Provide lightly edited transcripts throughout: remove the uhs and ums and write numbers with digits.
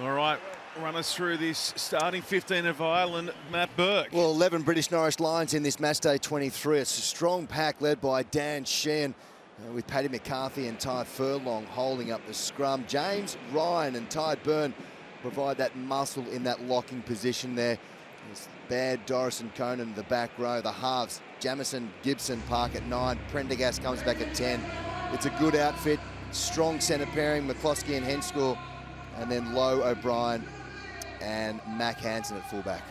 All right, run us through this starting 15 of Ireland, Matt Burke. Well, 11 British Norris Lions in this match day 23. It's a strong pack led by Dan Sheehan with Paddy McCarthy and Ty Furlong holding up the scrum. James Ryan and Ty Byrne provide that muscle in that locking position there. It's Baird, Doris and Conan in the back row. The halves, Jamison, Gibson, Park at 9. Prendergast comes back at 10. It's a good outfit. Strong centre pairing, McCloskey and Henschel. And then Lowe, O'Brien and Mac Hansen at fullback.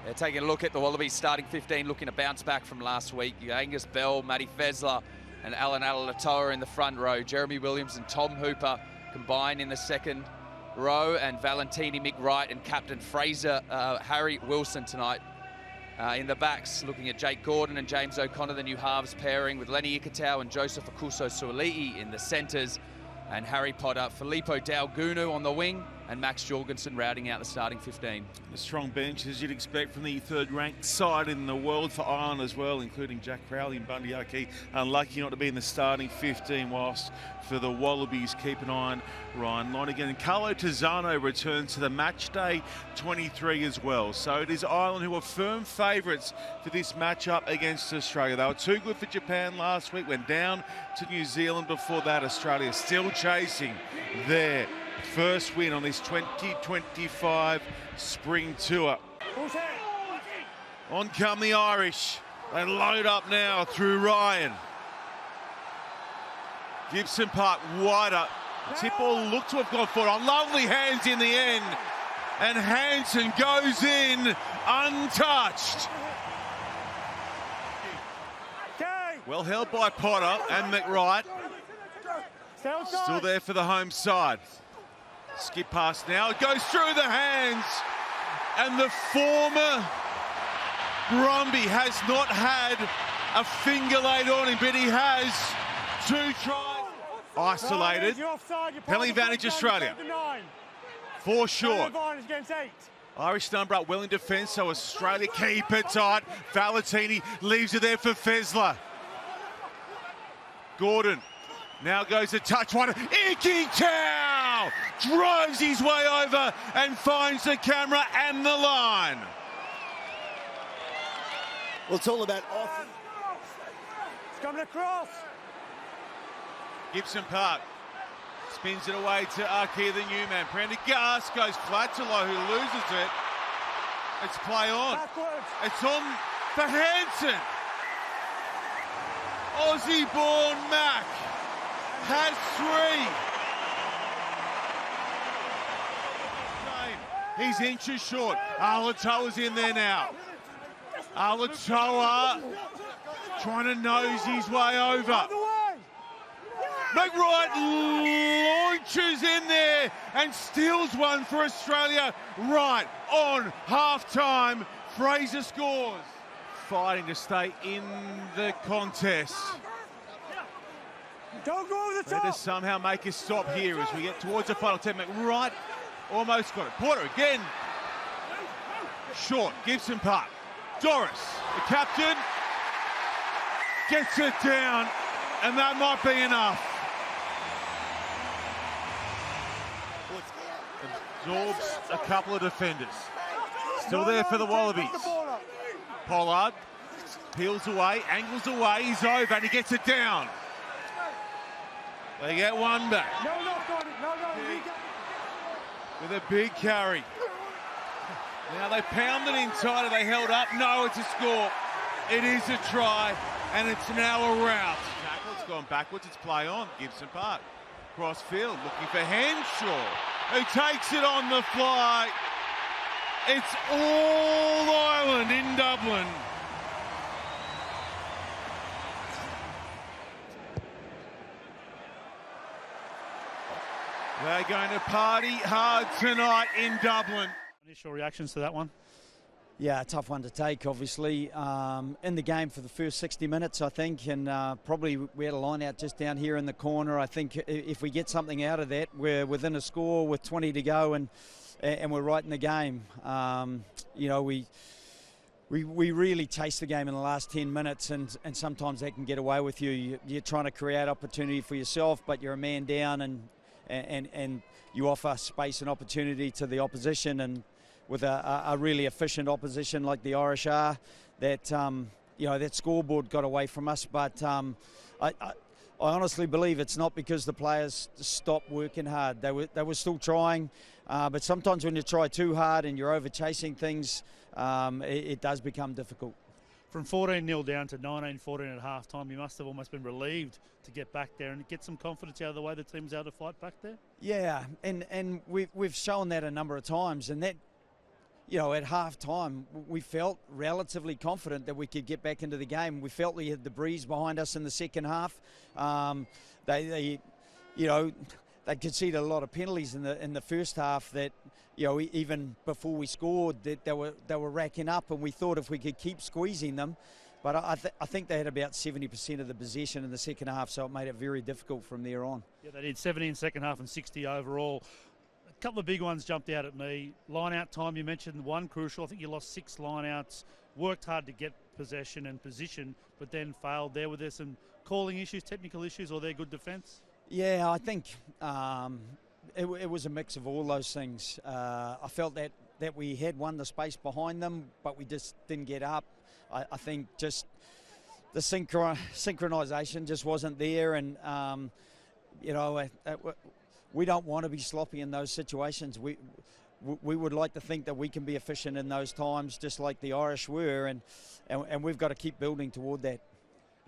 They're taking a look at the Wallabies starting 15, looking to bounce back from last week. Angus Bell, Matty Fessler and Alan Alalatoa in the front row. Jeremy Williams and Tom Hooper combine in the second row, and Valentini, Mick Wright and Captain Fraser Harry Wilson tonight in the backs, looking at Jake Gordon and James O'Connor, the new halves pairing with Lenny Ikitau and Joseph Akuso-Suoli'i in the centres, and Harry Potter, Filippo Daugunu on the wing, and Max Jorgensen rounding out the starting 15. A strong bench, as you'd expect from the third-ranked side in the world for Ireland as well, including Jack Crowley and Bundy Aki. Unlucky not to be in the starting 15, whilst for the Wallabies, keep an eye on Ryan Lonergan. And Carlo Tizzano returns to the match day 23 as well. So it is Ireland who are firm favourites for this matchup against Australia. They were too good for Japan last week, went down to New Zealand before that. Australia still chasing their first win on this 2025 spring tour. On come the Irish. They load up now through Ryan. Gibson Park wider. The tip ball looked to have gone forward. On lovely hands in the end. And Hansen goes in untouched. Well held by Potter and McWright. Still there for the home side. Skip pass now. It goes through the hands. And the former Brumby has not had a finger laid on him, but he has 2 tries. Isolated. Penalty advantage Australia. 4 short. Irish number up well in defence, so Australia keep it tight. Valentini leaves it there for Fessler. Gordon now goes a touch one. Ikitau drives his way over and finds the camera and the line. Well, it's all about off. It's coming across. Gibson Park spins it away to Aki, the new man. Prendergast goes flat to Lowe, who loses it. It's play on. Backwards. It's on for Hansen. Aussie-born Mac has 3. He's inches short. Alatoa's in there now. Alatoa trying to nose his way over. McWright launches in there and steals one for Australia right on half-time. Fraser scores. Fighting to stay in the contest. Don't go over the Let top. us somehow make a stop here as we get towards the final 10. McWright almost got it. Porter again. Short. Gibson Park. Doris, the captain, gets it down, and that might be enough. Absorbs a couple of defenders. Still there for the Wallabies. Pollard peels away, angles away, he's over, and he gets it down. They get one back. With a big carry. Now they pounded in tighter, they held up. No, it's a score. It is a try, and it's now a rout. Tackle, it's gone backwards, it's play on. Gibson Park. Cross field, looking for Henshaw, who takes it on the fly. It's all Ireland in Dublin. They're going to party hard tonight in Dublin. Initial reactions to that one? Yeah, a tough one to take, obviously. In the game for the first 60 minutes, I think, and probably we had a line out just down here in the corner. I think if we get something out of that, we're within a score with 20 to go, and we're right in the game. You know, we really chase the game in the last 10 minutes, and sometimes that can get away with you. You're trying to create opportunity for yourself, but you're a man down, and and you offer space and opportunity to the opposition, and with a really efficient opposition like the Irish are, that that scoreboard got away from us. But I honestly believe it's not because the players stopped working hard. They were still trying, but sometimes when you try too hard and you're over chasing things, it does become difficult. From 14-0 down to 19-14 at half-time, you must have almost been relieved to get back there and get some confidence out of the way the team's able to fight back there. Yeah, and we've shown that a number of times, and that, at half-time, we felt relatively confident that we could get back into the game. We felt we had the breeze behind us in the second half. They conceded a lot of penalties in the first half that, even before we scored, that they were racking up, and we thought if we could keep squeezing them. But I think they had about 70% of the possession in the second half, so it made it very difficult from there on. Yeah, they did 70 in second half and 60 overall. A couple of big ones jumped out at me. Line-out time, you mentioned one crucial. I think you lost 6 line-outs, worked hard to get possession and position, but then failed there. Were there some calling issues, technical issues, or their good defence? Yeah, I think it was a mix of all those things. I felt that we had won the space behind them, but we just didn't get up. I think just the synchronisation just wasn't there, and we don't want to be sloppy in those situations. We would like to think that we can be efficient in those times, just like the Irish were, and we've got to keep building toward that.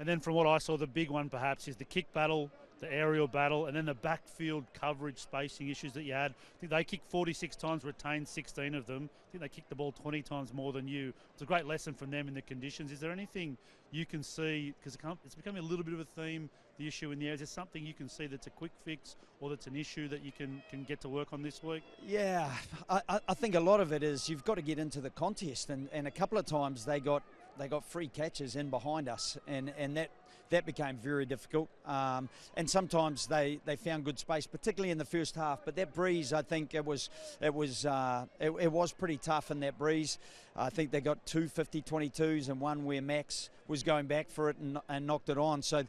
And then from what I saw, the big one perhaps is the kick battle, the aerial battle, and then the backfield coverage spacing issues that you had. I think they kicked 46 times, retained 16 of them. I think they kicked the ball 20 times more than you. It's a great lesson from them in the conditions. Is there anything you can see, because it's becoming a little bit of a theme, the issue in the air, is there something you can see that's a quick fix or that's an issue that you can get to work on this week? Yeah, I think a lot of it is you've got to get into the contest, and a couple of times they got free catches in behind us, and that became very difficult. And sometimes they found good space, particularly in the first half. But that breeze, I think it was pretty tough in that breeze. I think they got 2 50-22s and one where Max was going back for it and knocked it on. So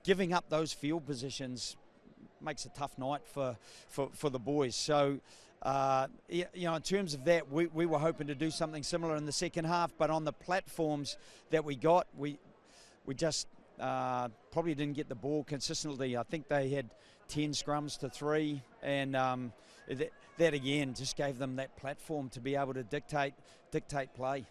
giving up those field positions makes a tough night for the boys. So in terms of that, we were hoping to do something similar in the second half, but on the platforms that we got, we just probably didn't get the ball consistently. I think they had 10 scrums to 3, and that again just gave them that platform to be able to dictate play.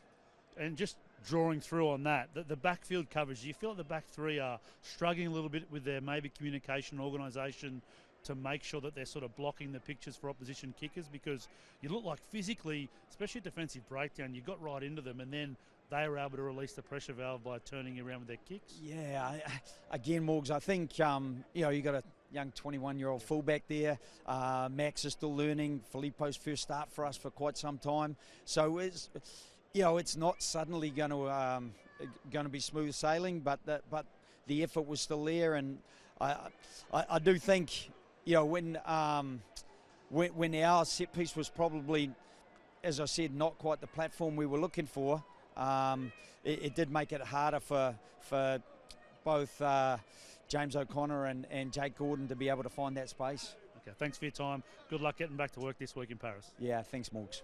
And just drawing through on that, the backfield coverage, do you feel like the back three are struggling a little bit with their maybe communication, organisation, to make sure that they're sort of blocking the pictures for opposition kickers? Because you look like physically, especially at defensive breakdown, you got right into them, and then they were able to release the pressure valve by turning around with their kicks. Yeah, again, Morgs, I think you got a young 21-year-old fullback there. Max is still learning. Filippo's first start for us for quite some time, so it's not suddenly going to be smooth sailing, but the effort was still there, and I do think when our set piece was probably, as I said, not quite the platform we were looking for, it did make it harder for both James O'Connor and Jake Gordon to be able to find that space. Okay, thanks for your time. Good luck getting back to work this week in Paris. Yeah, thanks, Morgs.